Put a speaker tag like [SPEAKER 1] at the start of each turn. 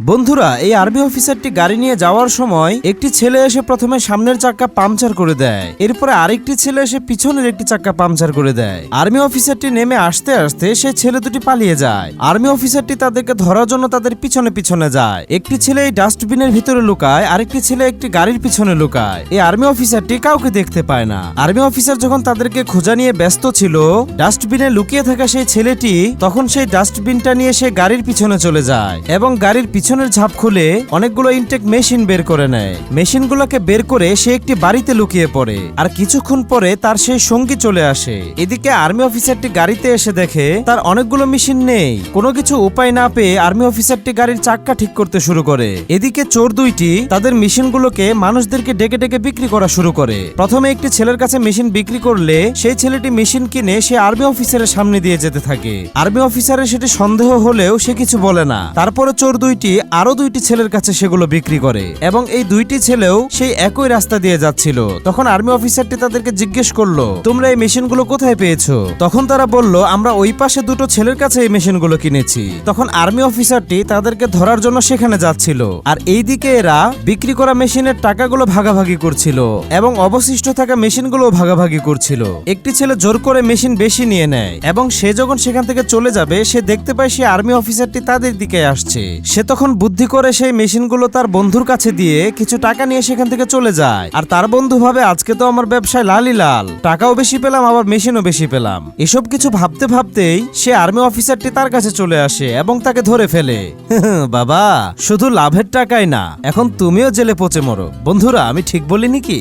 [SPEAKER 1] বন্ধুরা, এই আর্মি অফিসারটি গাড়ি নিয়ে যাওয়ার সময় একটি ছেলে এসে প্রথমে সামনের চাক্কা পাংচার করে দেয়। এরপরে আরেকটি ছেলে এসে পিছনের একটি চাক্কা পাংচার করে দেয়। আর্মি অফিসারটি নেমে আসতে আসতে সেই ছেলে দুটি পালিয়ে যায়। আর্মি অফিসারটি তাদেরকে ধরার জন্য তাদের পিছনে পিছনে যায়। একটি ছেলে এই ডাস্টবিনের ভিতরে লুকায়, আরেকটি ছেলে একটি গাড়ির পিছনে লুকায়। এই আর্মি অফিসারটি কাউকে দেখতে পায় না। আর্মি অফিসার যখন তাদেরকে খোঁজা নিয়ে ব্যস্ত ছিল, ডাস্টবিনে লুকিয়ে থাকা সেই ছেলেটি তখন সেই ডাস্টবিনটা নিয়ে সে গাড়ির পিছনে চলে যায় এবং গাড়ির পিছনের ঝাপ খুলে অনেকগুলো ইনটেক মেশিন বের করে নেয়। মেশিনগুলোকে বের করে সে একটি বাড়িতে লুকিয়ে পড়ে। আর কিছুক্ষণ পরে তার সেই সঙ্গী চলে আসে। এদিকে আর্মি অফিসারটি গাড়িতে এসে দেখে তার অনেকগুলো মেশিন নেই। কোনো কিছু উপায় না পেয়ে আর্মি অফিসারটি গাড়ির চাক্কা ঠিক করতে শুরু করে। এদিকে চোর দুইটি তাদের মেশিনগুলোকে মানুষদেরকে ডেকে ডেকে বিক্রি করা শুরু করে। প্রথমে একটি ছেলের কাছে মেশিন বিক্রি করলে সেই ছেলেটি মেশিন কিনে সে আর্মি অফিসারের সামনে দিয়ে যেতে থাকে। আর্মি অফিসারের সেটি সন্দেহ হলেও সে কিছু বলে না। তারপরে চোর দুইটি আরো দুইটি ছেলের কাছে সেগুলো বিক্রি করে এবং এই দুইটি ছেলেও সেই একই রাস্তা দিয়ে যাচ্ছিল। তখন আর্মি অফিসারটি তাদেরকে জিজ্ঞেস করলো, তোমরা এই মেশিনগুলো কোথায় পেয়েছো? তখন তারা বলল, আমরা ওই পাশে দুটো ছেলের কাছে এই মেশিনগুলো কিনেছি। তখন আর্মি অফিসারটি তাদেরকে ধরার জন্য সেখানে যাচ্ছিল। আর এইদিকে এরা বিক্রি করা মেশিনের টাকাগুলো ভাগাভাগি করছিল এবং অবশিষ্ট থাকা মেশিনগুলো ভাগাভাগি করছিল। একটি ছেলে জোর করে মেশিন বেশি নিয়ে নেয় এবং সে যখন সেখান থেকে চলে যাবে সে দেখতে পায় সে আর্মি অফিসারটি তাদের দিকে আসছে। সে তখন বুদ্ধি করে সেই মেশিনগুলো তার বন্ধুর কাছে দিয়ে কিছু টাকা নিয়ে সেখান থেকে চলে যায়। আর তার বন্ধু ভাবে, আজকে তো আমার ব্যবসায় লালই লাল, টাকাও বেশি পেলাম আবার মেশিনও বেশি পেলাম। এসব কিছু ভাবতে ভাবতেই সে আর্মি অফিসারটি তার কাছে চলে আসে এবং তাকে ধরে ফেলে। বাবা, শুধু লাভের টাকাই না, এখন তুমিও জেলে পচে মরো। বন্ধুরা, আমি ঠিক বলিনি কি?